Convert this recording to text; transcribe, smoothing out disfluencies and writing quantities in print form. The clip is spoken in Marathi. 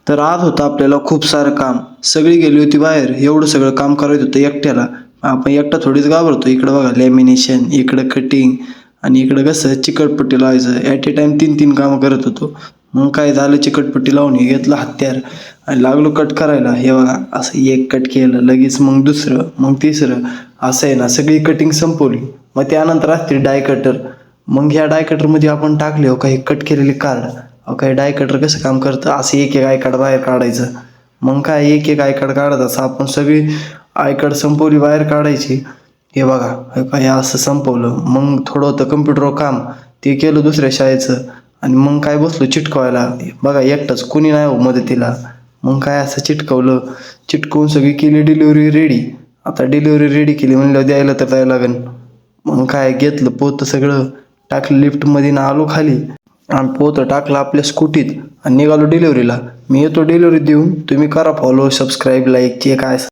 तर आज होतं आपल्याला खूप सारं काम. सगळी गेली होती बाहेर. एवढं सगळं काम करायचं होतं एकट्याला. आपण एकटा थोडीच घाबरतो. इकडं बघा लॅमिनेशन, इकडं कटिंग आणि इकडं कसं चिकटपट्टी लावायचं. ॲट ए टाइम 3-3 कामं करत होतो. मग काय झालं, चिकटपट्टी लावून हे घेतलं हत्यार आणि लागलो कट करायला. हे बघा असं एक कट केलं, लगेच मग दुसरं, मग तिसरं. असं आहे ना, सगळी कटिंग संपवली. मग त्यानंतर असते डाय कटर. मग ह्या डाय कटरमध्ये आपण टाकले हो काही कट केलेले कार्ड. काही डाय कटर कसं काम करतं, असं एक एक आय कार्ड बाहेर काढायचं. मग काय एक एक आय कार्ड काढत असं आपण सगळी आय कार्ड संपवली, बाहेर काढायची. हे बघा हे असं संपवलं. मग थोडं होतं कम्प्युटरवर काम, ते केलं दुसऱ्या शाळेचं. आणि मग काय बसलो चिटकवायला. बघा एकटाच, कुणी नाही हो मदतीला. मग काय असं चिटकवलं, चिटकवून सगळी केली डिलिव्हरी रेडी. आता डिलिव्हरी रेडी केली म्हणल्यावर द्यायला तर जायला लागेल. मग काय घेतलं पोतं सगळं, टाकलं लिफ्टमध्ये ना आलो खाली. आणि पोतं टाकलं आपल्या स्कूटीत आणि निघालो डिलिव्हरीला. मी येतो डिलिव्हरी देऊन. तुम्ही करा फॉलो, सबस्क्राईब, लाईक जे काय